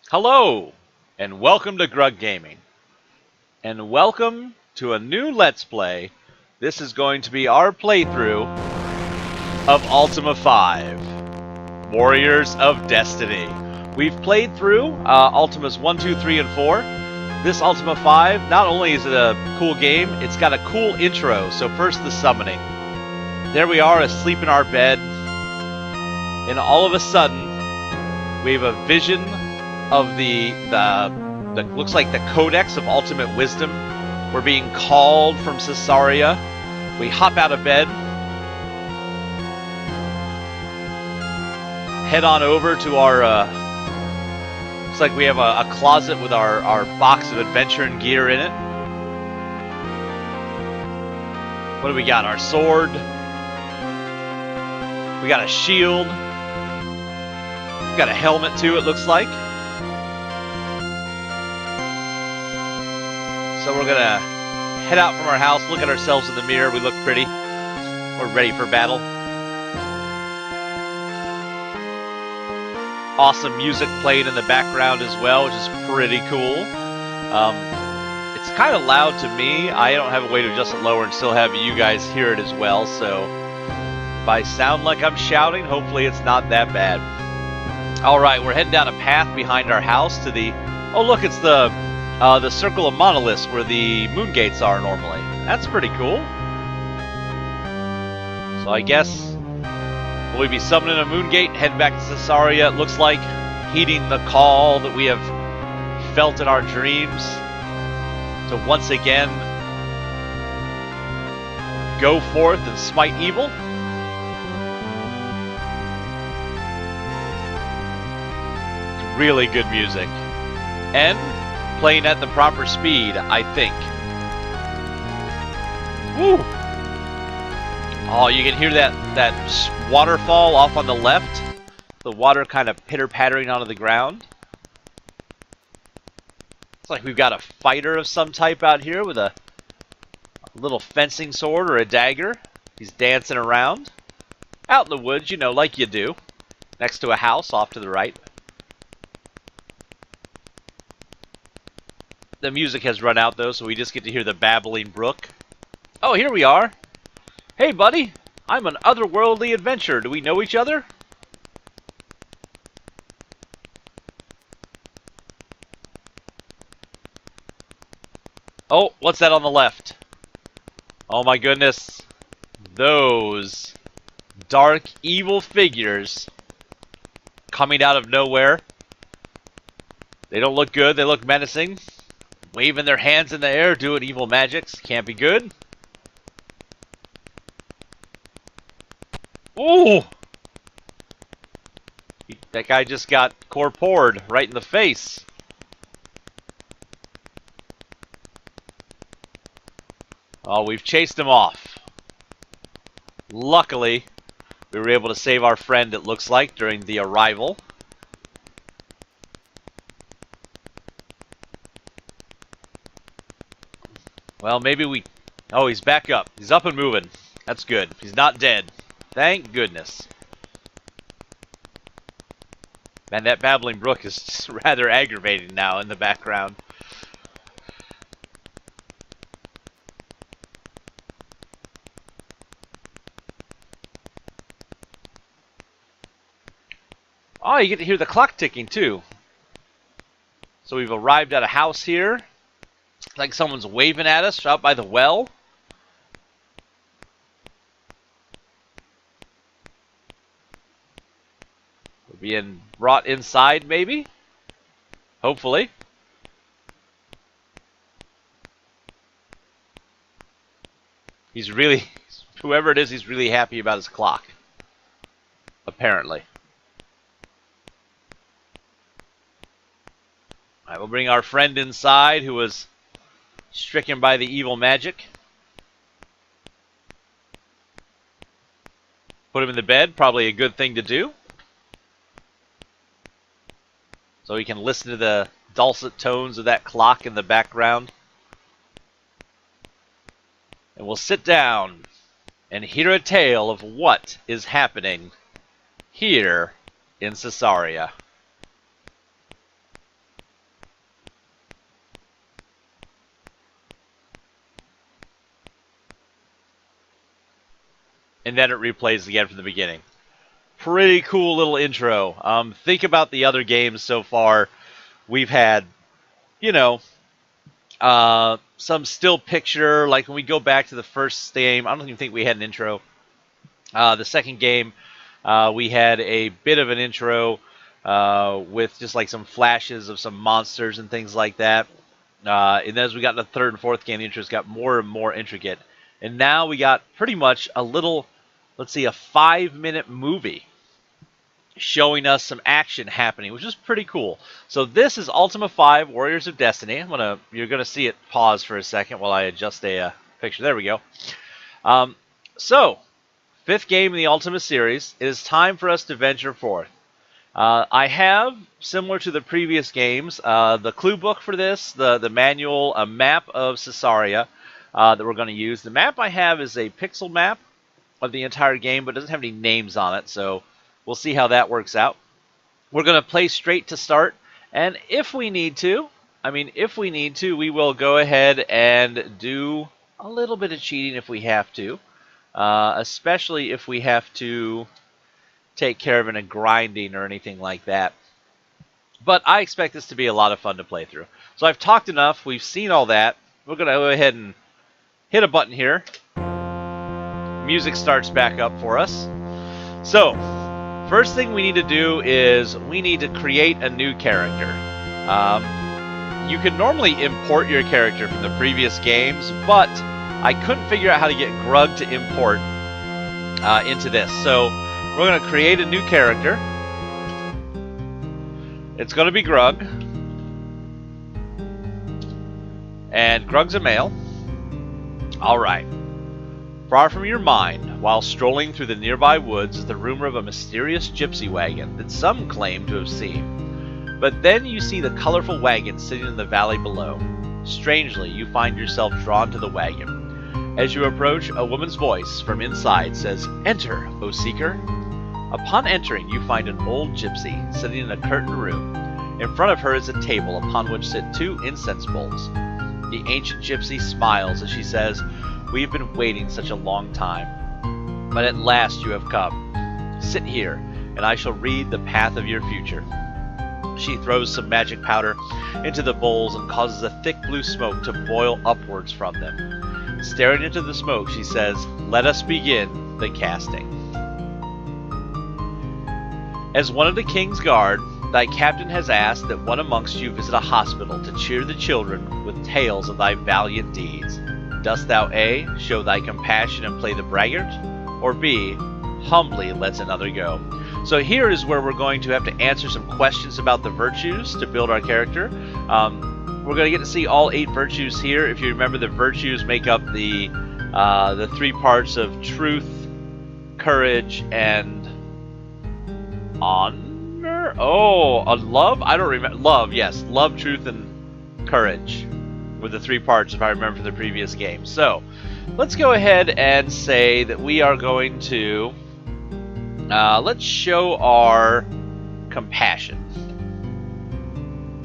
Hello, and welcome to Grug Gaming. And welcome to a new Let's Play. This is going to be our playthrough of Ultima 5, Warriors of Destiny. We've played through Ultimas 1, 2, 3, and 4. This Ultima 5, not only is it a cool game, it's got a cool intro. So first the summoning. There we are, asleep in our bed, and all of a sudden, we have a vision of the looks like the Codex of Ultimate Wisdom. We're being called from Caesarea. We hop out of bed, head on over to our looks like we have a closet with our box of adventure and gear in it. What do we got? Our sword. We got a shield. We got a helmet too, it looks like. So we're gonna head out from our house, look at ourselves in the mirror. We look pretty. We're ready for battle. Awesome music playing in the background as well, which is pretty cool. It's kind of loud to me. I don't have a way to adjust it lower and still have you guys hear it as well. So if I sound like I'm shouting, hopefully it's not that bad. All right, we're heading down a path behind our house to the... Oh, look, it's the Circle of Monoliths where the moon gates are normally. That's pretty cool. So I guess will we be summoning a moon gate, head back to Caesarea, it looks like, heeding the call that we have felt in our dreams to once again go forth and smite evil. It's really good music. And playing at the proper speed, I think. Woo! Oh, you can hear that waterfall off on the left. The water kind of pitter-pattering onto the ground. It's like we've got a fighter of some type out here with a little fencing sword or a dagger. He's dancing around. Out in the woods, you know, like you do. Next to a house off to the right. The music has run out, though, so we just get to hear the babbling brook. Oh, here we are. Hey, buddy. I'm an otherworldly adventurer. Do we know each other? Oh, what's that on the left? Oh, my goodness. Those dark, evil figures coming out of nowhere. They don't look good. They look menacing. Waving their hands in the air, doing evil magics. Can't be good. Ooh! That guy just got corpored right in the face. Oh, we've chased him off. Luckily, we were able to save our friend, it looks like, during the arrival. Well, maybe we... Oh, he's back up. He's up and moving. That's good. He's not dead. Thank goodness. Man, that babbling brook is just rather aggravating now in the background. Oh, you get to hear the clock ticking, too. So we've arrived at a house here. Like someone's waving at us out by the well. We're being brought inside, maybe? Hopefully. He's really... Whoever it is, he's really happy about his clock. Apparently. Alright, we'll bring our friend inside who was stricken by the evil magic. Put him in the bed, probably a good thing to do. So he can listen to the dulcet tones of that clock in the background. And we'll sit down and hear a tale of what is happening here in Caesarea. and then it replays again from the beginning. Pretty cool little intro. Think about the other games so far. We've had, you know, some still picture, like when we go back to the first game, I don't even think we had an intro. The second game, we had a bit of an intro with just like some flashes of some monsters and things like that. And as we got in the third and fourth game, the intros got more and more intricate. And now we got pretty much a little, let's see, a 5-minute movie showing us some action happening, which is pretty cool. So this is Ultima 5, Warriors of Destiny. You're gonna see it pause for a second while I adjust a picture. There we go. So, 5th game in the Ultima series. It is time for us to venture forth. I have, similar to the previous games, the clue book for this, the manual, a map of Caesarea that we're going to use. The map I have is a pixel map of the entire game, but it doesn't have any names on it, so we'll see how that works out. We're going to play straight to start, and if we need to, we will go ahead and do a little bit of cheating if we have to, especially if we have to take care of a grinding or anything like that. But I expect this to be a lot of fun to play through. So I've talked enough. We've seen all that. We're going to go ahead and hit a button here. Music starts back up for us. So, first thing we need to do is we need to create a new character. You can normally import your character from the previous games, but I couldn't figure out how to get Grug to import into this. So, we're going to create a new character. It's going to be Grug. And Grug's a male. Alright. Far from your mind, while strolling through the nearby woods, is the rumor of a mysterious gypsy wagon that some claim to have seen. But then you see the colorful wagon sitting in the valley below. Strangely, you find yourself drawn to the wagon. As you approach, a woman's voice from inside says, "Enter, O seeker." Upon entering, you find an old gypsy sitting in a curtained room. In front of her is a table upon which sit 2 incense bowls. The ancient gypsy smiles as she says, "We have been waiting such a long time, but at last you have come. Sit here, and I shall read the path of your future." She throws some magic powder into the bowls and causes a thick blue smoke to boil upwards from them. Staring into the smoke, she says, "Let us begin the casting." As one of the king's guard, thy captain has asked that one amongst you visit a hospital to cheer the children with tales of thy valiant deeds. Dost thou A, show thy compassion and play the braggart, or B, humbly lets another go? So here is where we're going to have to answer some questions about the virtues to build our character. We're going to get to see all 8 virtues here. If you remember, the virtues make up the 3 parts of truth, courage, and honor? Oh, love? I don't remember. Love, yes. Love, truth, and courage were the 3 parts, if I remember, from the previous game. So, let's go ahead and say that we are going to... let's show our compassion.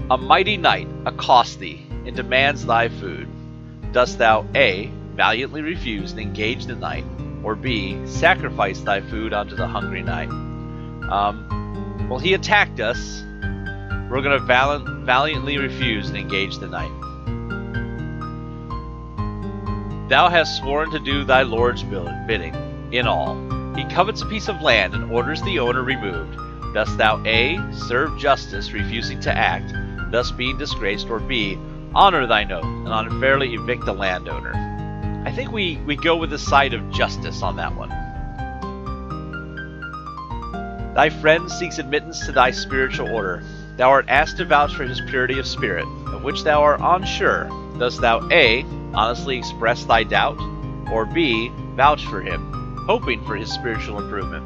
A mighty knight accosts thee and demands thy food. Dost thou A, valiantly refuse and engage the knight, or B, sacrifice thy food unto the hungry knight? Well, he attacked us. We're going to valiantly refuse and engage the knight. Thou hast sworn to do thy lord's bidding in all. He covets a piece of land and orders the owner removed. Dost thou A, serve justice, refusing to act, thus being disgraced, or B, honor thine oath and unfairly evict the landowner? I think we go with the side of justice on that one. Thy friend seeks admittance to thy spiritual order. Thou art asked to vouch for his purity of spirit, of which thou art unsure. Dost thou A, honestly express thy doubt, or B, vouch for him, hoping for his spiritual improvement?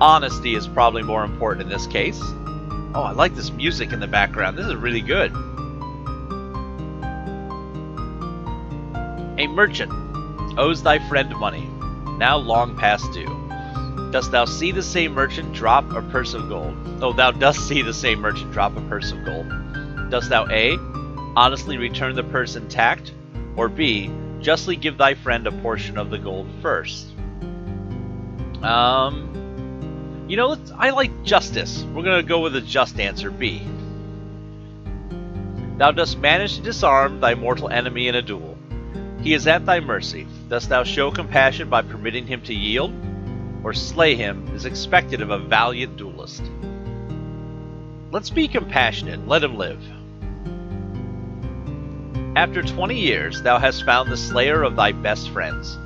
Honesty is probably more important in this case. Oh, I like this music in the background. This is really good. A merchant owes thy friend money, now long past due. Dost thou see the same merchant drop a purse of gold? Oh, thou dost see the same merchant drop a purse of gold. Dost thou A, honestly return the purse intact, or B, justly give thy friend a portion of the gold first? You know, I like justice. We're going to go with a just answer, B. Thou dost manage to disarm thy mortal enemy in a duel. He is at thy mercy. Dost thou show compassion by permitting him to yield? Or slay him is expected of a valiant duelist. Let's be compassionate. Let him live. After 20 years, thou hast found the slayer of thy best friends.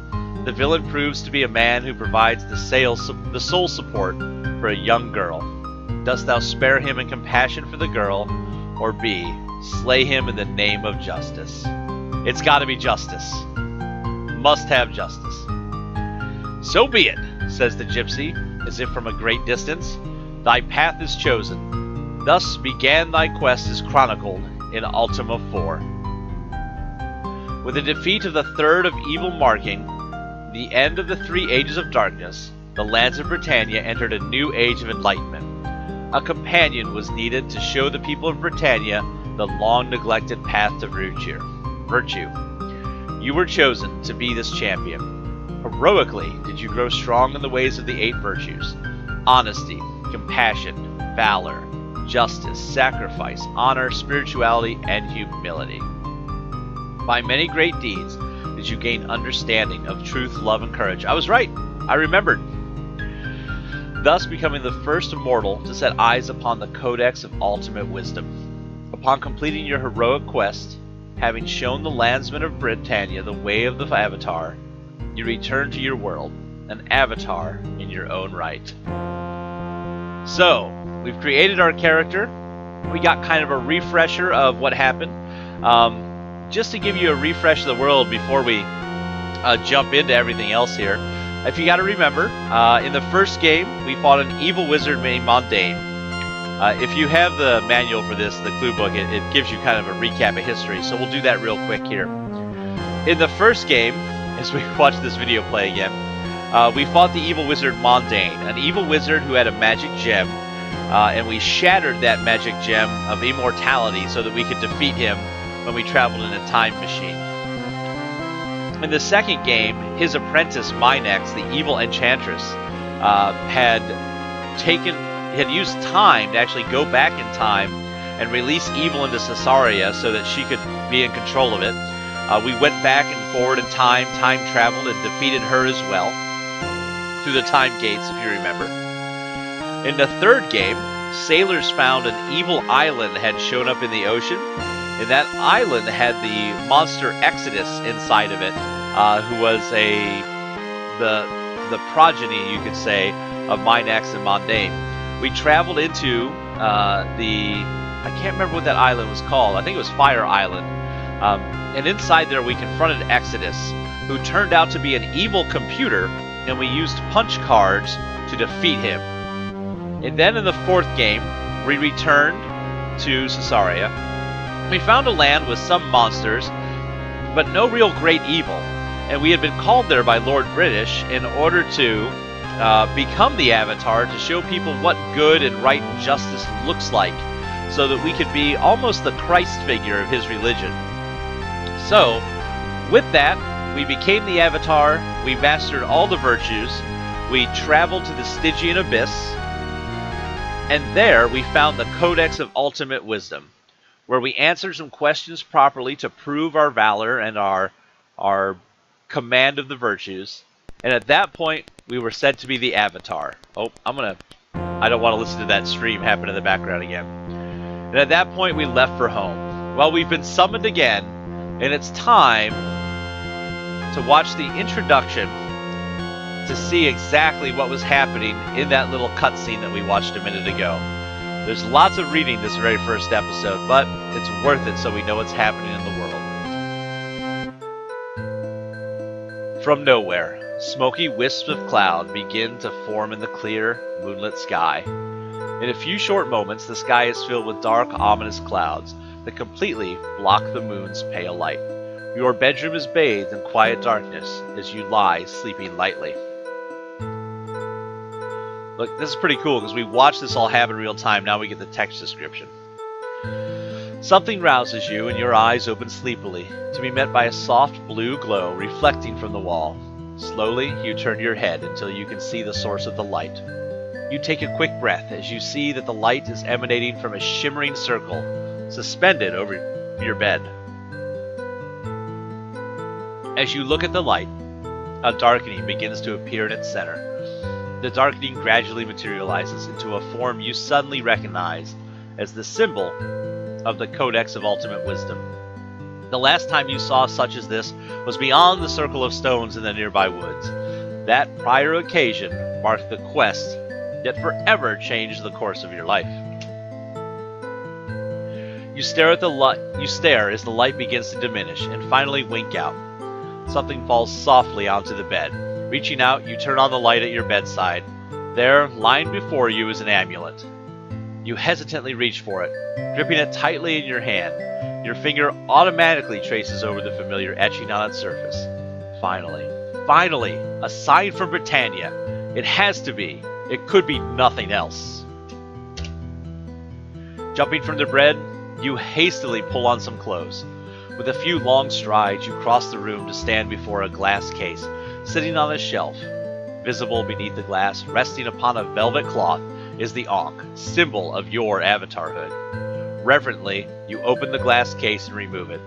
The villain proves to be a man who provides the sole support for a young girl. Dost thou spare him in compassion for the girl, or B, slay him in the name of justice? It's got to be justice. Must have justice. So be it, says the gypsy, as if from a great distance. Thy path is chosen. Thus began thy quest as chronicled in Ultima 4. With the defeat of the third of evil marking the end of the 3 ages of darkness, the lands of Britannia entered a new age of enlightenment. A companion was needed to show the people of Britannia the long-neglected path to virtue. You were chosen to be this champion. Heroically did you grow strong in the ways of the 8 virtues: honesty, compassion, valor, justice, sacrifice, honor, spirituality, and humility. By many great deeds did you gain understanding of truth, love, and courage. I was right. I remembered. Thus becoming the first immortal to set eyes upon the Codex of Ultimate Wisdom. Upon completing your heroic quest, having shown the landsmen of Britannia the way of the Avatar, you return to your world, an Avatar in your own right. So, we've created our character. We got kind of a refresher of what happened. Just to give you a refresh of the world before we jump into everything else here. If you got to remember, in the first game, we fought an evil wizard named Mondain. If you have the manual for this, the clue book, it gives you kind of a recap of history, so we'll do that real quick here. In the first game, as we watch this video play again, we fought the evil wizard Mondain, an evil wizard who had a magic gem, and we shattered that magic gem of immortality so that we could defeat him when we traveled in a time machine. In the second game, his apprentice Minax, the evil enchantress, had used time to actually go back in time and release evil into Caesarea so that she could be in control of it. We went back and forward in time traveled, and defeated her as well through the time gates, if you remember. In the third game, sailors found an evil island that had shown up in the ocean. And that island had the monster Exodus inside of it, who was the progeny, you could say, of Minax and Mondain. We traveled into I can't remember what that island was called. I think it was Fire Island. And inside there we confronted Exodus, who turned out to be an evil computer, and we used punch cards to defeat him. And then in the fourth game, we returned to Caesarea. We found a land with some monsters, but no real great evil, and we had been called there by Lord British in order to become the Avatar to show people what good and right and justice looks like, so that we could be almost the Christ figure of his religion. So, with that, we became the Avatar, we mastered all the virtues, we traveled to the Stygian Abyss, and there we found the Codex of Ultimate Wisdom, where we answered some questions properly to prove our valor and our command of the virtues. And at that point, we were said to be the Avatar. Oh, I don't want to listen to that stream happen in the background again. And at that point, we left for home. Well, we've been summoned again, and it's time to watch the introduction to see exactly what was happening in that little cutscene that we watched a minute ago. There's lots of reading this very first episode, but it's worth it so we know what's happening in the world. From nowhere, smoky wisps of cloud begin to form in the clear, moonlit sky. In a few short moments, the sky is filled with dark, ominous clouds that completely block the moon's pale light. Your bedroom is bathed in quiet darkness as you lie sleeping lightly. Look, this is pretty cool because we watched this all happen in real time. Now we get the text description. Something rouses you and your eyes open sleepily to be met by a soft blue glow reflecting from the wall. Slowly, you turn your head until you can see the source of the light. You take a quick breath as you see that the light is emanating from a shimmering circle suspended over your bed. As you look at the light, a darkening begins to appear in its center. The darkening gradually materializes into a form you suddenly recognize as the symbol of the Codex of Ultimate Wisdom. The last time you saw such as this was beyond the circle of stones in the nearby woods. That prior occasion marked the quest that forever changed the course of your life. You stare at the light. You stare as the light begins to diminish and finally wink out. Something falls softly onto the bed. Reaching out, you turn on the light at your bedside. There, lying before you, is an amulet. You hesitantly reach for it, gripping it tightly in your hand. Your finger automatically traces over the familiar etching on its surface. Finally, a sign from Britannia. It has to be. It could be nothing else. Jumping from the bed, you hastily pull on some clothes. With a few long strides, you cross the room to stand before a glass case, sitting on a shelf. Visible beneath the glass, resting upon a velvet cloth, is the Ankh, symbol of your avatarhood. Reverently, you open the glass case and remove it.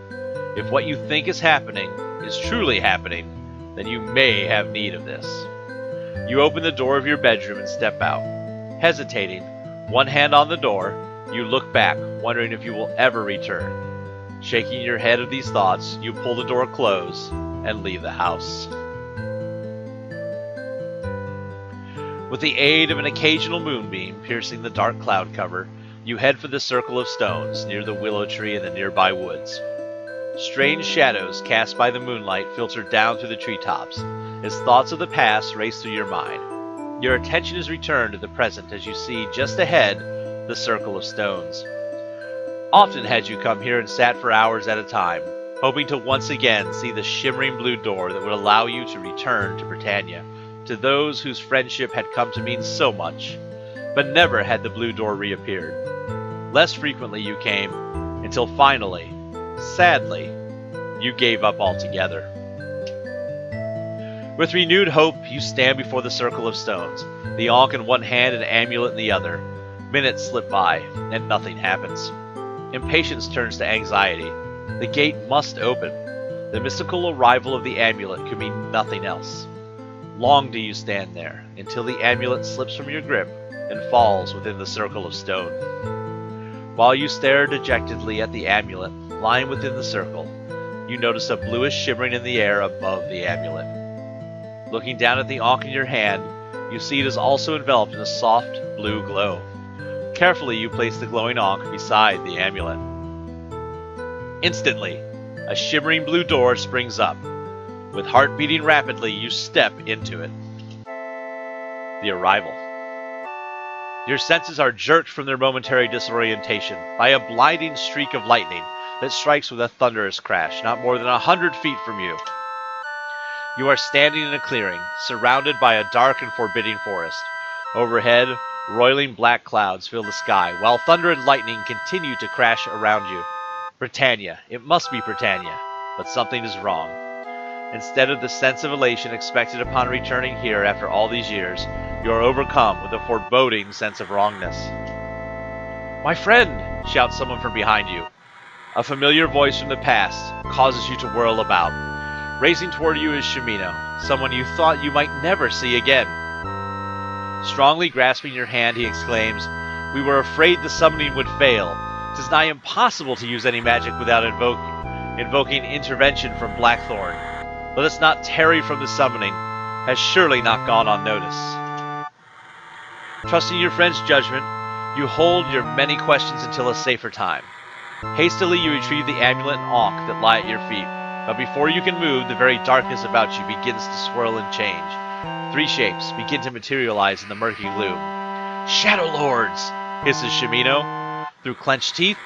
If what you think is happening is truly happening, then you may have need of this. You open the door of your bedroom and step out. Hesitating, one hand on the door, you look back, wondering if you will ever return. Shaking your head at these thoughts, you pull the door close and leave the house. With the aid of an occasional moonbeam piercing the dark cloud cover, you head for the circle of stones near the willow tree in the nearby woods. Strange shadows cast by the moonlight filter down through the treetops as thoughts of the past race through your mind. Your attention is returned to the present as you see just ahead the circle of stones. Often had you come here and sat for hours at a time, hoping to once again see the shimmering blue door that would allow you to return to Britannia, to those whose friendship had come to mean so much. But never had the blue door reappeared. Less frequently you came, until finally, sadly, you gave up altogether. With renewed hope, you stand before the circle of stones, the Ankh in one hand and amulet in the other. Minutes slip by, and nothing happens. Impatience turns to anxiety. The gate must open. The mystical arrival of the amulet could mean nothing else. Long do you stand there, until the amulet slips from your grip and falls within the circle of stone. While you stare dejectedly at the amulet lying within the circle, you notice a bluish shimmering in the air above the amulet. Looking down at the Ankh in your hand, you see it is also enveloped in a soft blue glow. Carefully, you place the glowing Ankh beside the amulet. Instantly, a shimmering blue door springs up. With heart beating rapidly, you step into it. The arrival. Your senses are jerked from their momentary disorientation by a blinding streak of lightning that strikes with a thunderous crash not more than 100 feet from you. You are standing in a clearing, surrounded by a dark and forbidding forest. Overhead, roiling black clouds fill the sky, while thunder and lightning continue to crash around you. Britannia. It must be Britannia. But something is wrong. Instead of the sense of elation expected upon returning here after all these years, you are overcome with a foreboding sense of wrongness. "My friend!" shouts someone from behind you. A familiar voice from the past causes you to whirl about. Racing toward you is Shimino, someone you thought you might never see again. Strongly grasping your hand, he exclaims, "We were afraid the summoning would fail. 'Tis nigh impossible to use any magic without invoking intervention from Blackthorn. Let us not tarry from the summoning, has surely not gone unnoticed." Trusting your friend's judgment, you hold your many questions until a safer time. Hastily you retrieve the amulet and Ankh that lie at your feet, but before you can move, the very darkness about you begins to swirl and change. 3 shapes begin to materialize in the murky gloom. "Shadowlords!" hisses Shimino through clenched teeth.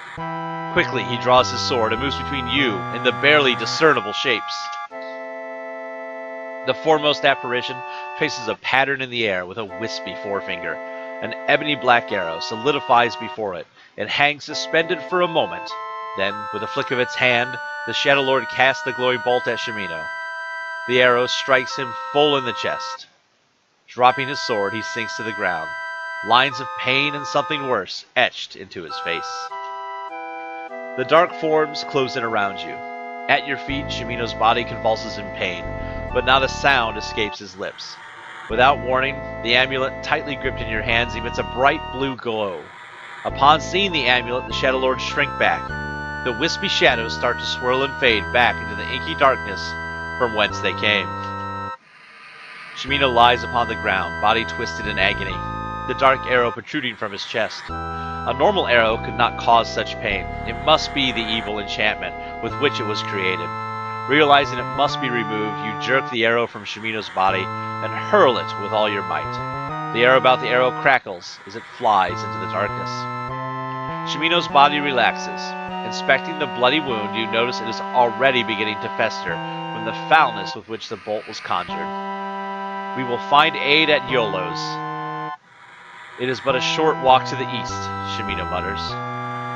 Quickly he draws his sword and moves between you and the barely discernible shapes. The foremost apparition traces a pattern in the air with a wispy forefinger. An ebony black arrow solidifies before it and hangs suspended for a moment. Then, with a flick of its hand, the Shadowlord casts the glowing bolt at Shimino. The arrow strikes him full in the chest. Dropping his sword, he sinks to the ground, lines of pain and something worse etched into his face. The dark forms close in around you. At your feet, Shimino's body convulses in pain, but not a sound escapes his lips. Without warning, the amulet, tightly gripped in your hands, emits a bright blue glow. Upon seeing the amulet, the Shadowlords shrink back. The wispy shadows start to swirl and fade back into the inky darkness from whence they came. Shimino lies upon the ground, body twisted in agony, the dark arrow protruding from his chest. A normal arrow could not cause such pain. It must be the evil enchantment with which it was created. Realizing it must be removed, you jerk the arrow from Shimino's body and hurl it with all your might. The air about the arrow crackles as it flies into the darkness. Shimino's body relaxes. Inspecting the bloody wound, you notice it is already beginning to fester from the foulness with which the bolt was conjured. We will find aid at Yolo's. It is but a short walk to the east, Shimino mutters.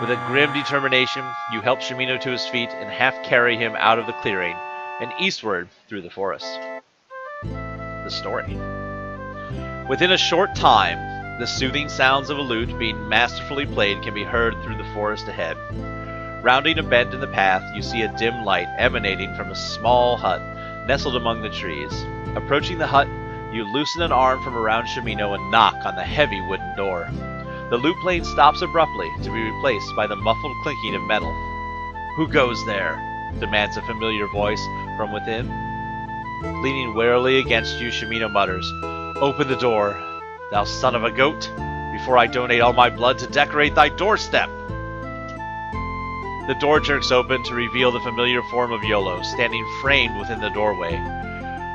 With a grim determination, you help Shimino to his feet and half carry him out of the clearing and eastward through the forest. The story. Within a short time, the soothing sounds of a lute being masterfully played can be heard through the forest ahead. Rounding a bend in the path, you see a dim light emanating from a small hut nestled among the trees. Approaching the hut, you loosen an arm from around Shimino and knock on the heavy wooden door. The lute playing stops abruptly to be replaced by the muffled clinking of metal. "Who goes there?" demands a familiar voice from within. Leaning warily against you, Shimino mutters, "Open the door, thou son of a goat, before I donate all my blood to decorate thy doorstep." The door jerks open to reveal the familiar form of Yolo, standing framed within the doorway.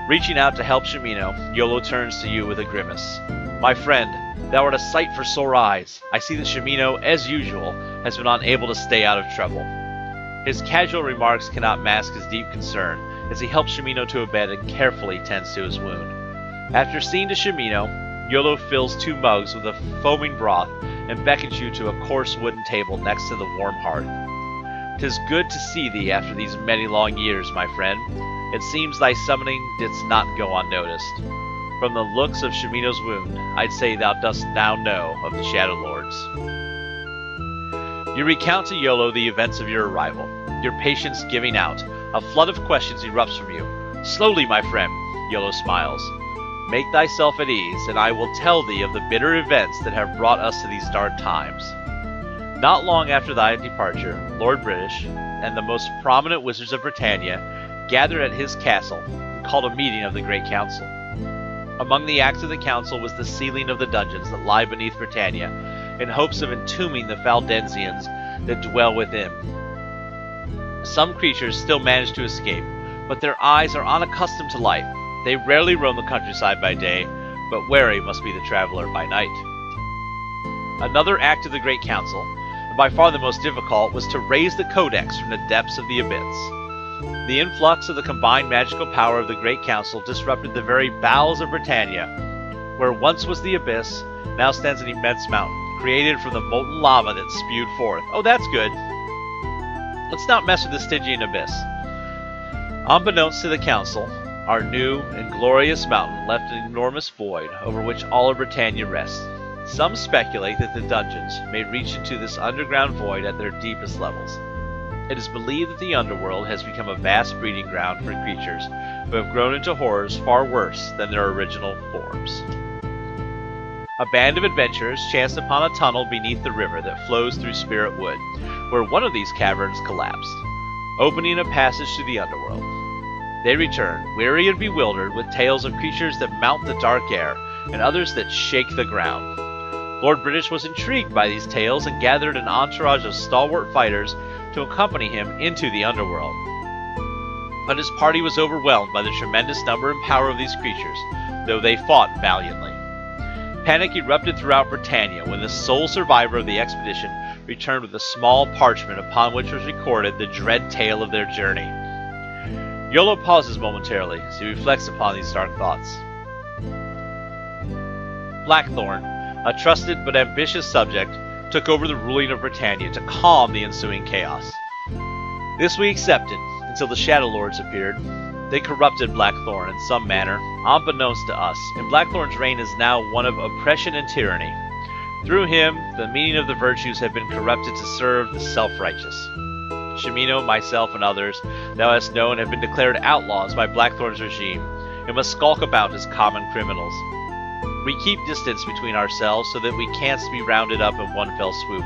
Reaching out to help Shimino, Yolo turns to you with a grimace. "My friend, thou art a sight for sore eyes. I see that Shimino, as usual, has been unable to stay out of trouble." His casual remarks cannot mask his deep concern, as he helps Shimino to a bed and carefully tends to his wound. After seeing to Shimino, Yolo fills 2 mugs with a foaming broth and beckons you to a coarse wooden table next to the warm hearth. "'Tis good to see thee after these many long years, my friend. It seems thy summoning didst not go unnoticed. From the looks of Shimino's wound, I'd say thou dost now know of the Shadowlords." You recount to Yolo the events of your arrival, your patience giving out. A flood of questions erupts from you. "Slowly, my friend," Yolo smiles. "Make thyself at ease, and I will tell thee of the bitter events that have brought us to these dark times. Not long after thy departure, Lord British and the most prominent wizards of Britannia gathered at his castle and called a meeting of the Great Council. Among the acts of the council was the sealing of the dungeons that lie beneath Britannia, in hopes of entombing the Valdensians that dwell within. Some creatures still manage to escape, but their eyes are unaccustomed to light. They rarely roam the countryside by day, but wary must be the traveler by night. Another act of the Great Council, and by far the most difficult, was to raise the Codex from the depths of the abyss. The influx of the combined magical power of the Great Council disrupted the very bowels of Britannia. Where once was the abyss, now stands an immense mountain, created from the molten lava that spewed forth. Oh, that's good. Let's not mess with the Stygian abyss. Unbeknownst to the Council, our new and glorious mountain left an enormous void over which all of Britannia rests. Some speculate that the dungeons may reach into this underground void at their deepest levels. It is believed that the underworld has become a vast breeding ground for creatures who have grown into horrors far worse than their original forms. A band of adventurers chanced upon a tunnel beneath the river that flows through Spirit Wood, where one of these caverns collapsed, opening a passage to the underworld. They return, weary and bewildered, with tales of creatures that mount the dark air and others that shake the ground. Lord British was intrigued by these tales and gathered an entourage of stalwart fighters to accompany him into the underworld. But his party was overwhelmed by the tremendous number and power of these creatures, though they fought valiantly. Panic erupted throughout Britannia when the sole survivor of the expedition returned with a small parchment upon which was recorded the dread tale of their journey. Yolo pauses momentarily as he reflects upon these dark thoughts. Blackthorn, a trusted but ambitious subject, took over the ruling of Britannia to calm the ensuing chaos. This we accepted until the Shadowlords appeared. They corrupted Blackthorn in some manner, unbeknownst to us, and Blackthorn's reign is now one of oppression and tyranny. Through him, the meaning of the virtues have been corrupted to serve the self-righteous. Shimino, myself, and others thou hast known have been declared outlaws by Blackthorn's regime, and must skulk about as common criminals. We keep distance between ourselves so that we can't be rounded up in one fell swoop.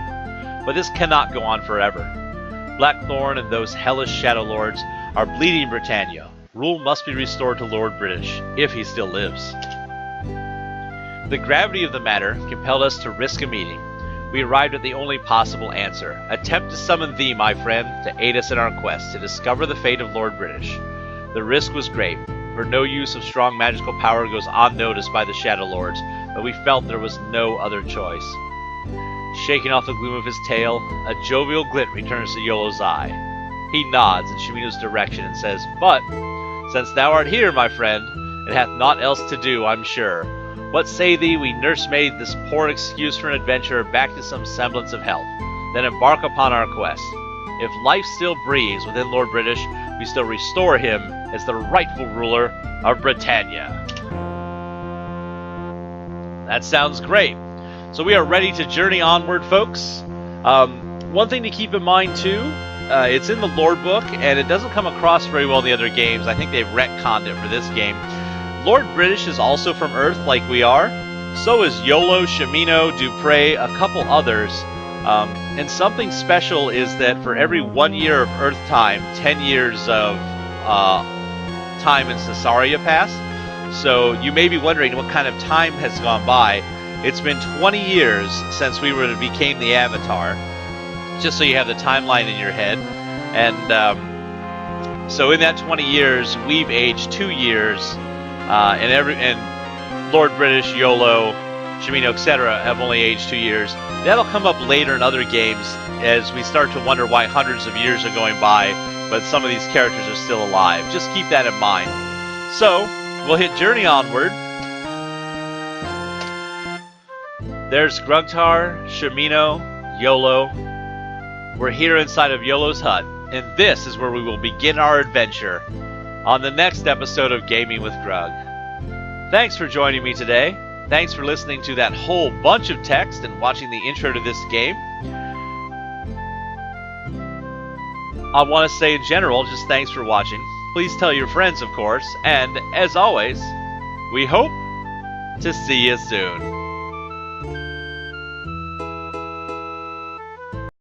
But this cannot go on forever. Blackthorn and those hellish Shadowlords are bleeding Britannia. Rule must be restored to Lord British, if he still lives. The gravity of the matter compelled us to risk a meeting. We arrived at the only possible answer. Attempt to summon thee, my friend, to aid us in our quest to discover the fate of Lord British. The risk was great, for no use of strong magical power goes unnoticed by the Shadowlords, but we felt there was no other choice. Shaking off the gloom of his tail, a jovial glint returns to Yolo's eye. He nods in Shimino's direction and says, "But, since thou art here, my friend, and hath naught else to do, I'm sure. What say thee we nursemaid this poor excuse for an adventure back to some semblance of health, then embark upon our quest. If life still breathes within Lord British, we still restore him as the rightful ruler of Britannia." That sounds great. So we are ready to journey onward, folks. One thing to keep in mind, too, it's in the Lord book, and it doesn't come across very well in the other games. I think they've retconned it for this game. Lord British is also from Earth, like we are. So is Yolo, Shimino, Dupre, a couple others. And something special is that for every 1 year of Earth time, 10 years of time in Caesarea pass. So you may be wondering what kind of time has gone by. It's been 20 years since we became the Avatar, just so you have the timeline in your head. And so in that 20 years, we've aged 2 years, and Lord British, Yolo, Shimino, etc. have only aged 2 years. That'll come up later in other games as we start to wonder why hundreds of years are going by, but some of these characters are still alive. Just keep that in mind. So, we'll hit Journey Onward. There's Grugtar, Shimino, Yolo. We're here inside of Yolo's hut, and this is where we will begin our adventure on the next episode of Gaming with Grug. Thanks for joining me today. Thanks for listening to that whole bunch of text and watching the intro to this game. I want to say in general, just thanks for watching. Please tell your friends, of course, and as always, we hope to see you soon.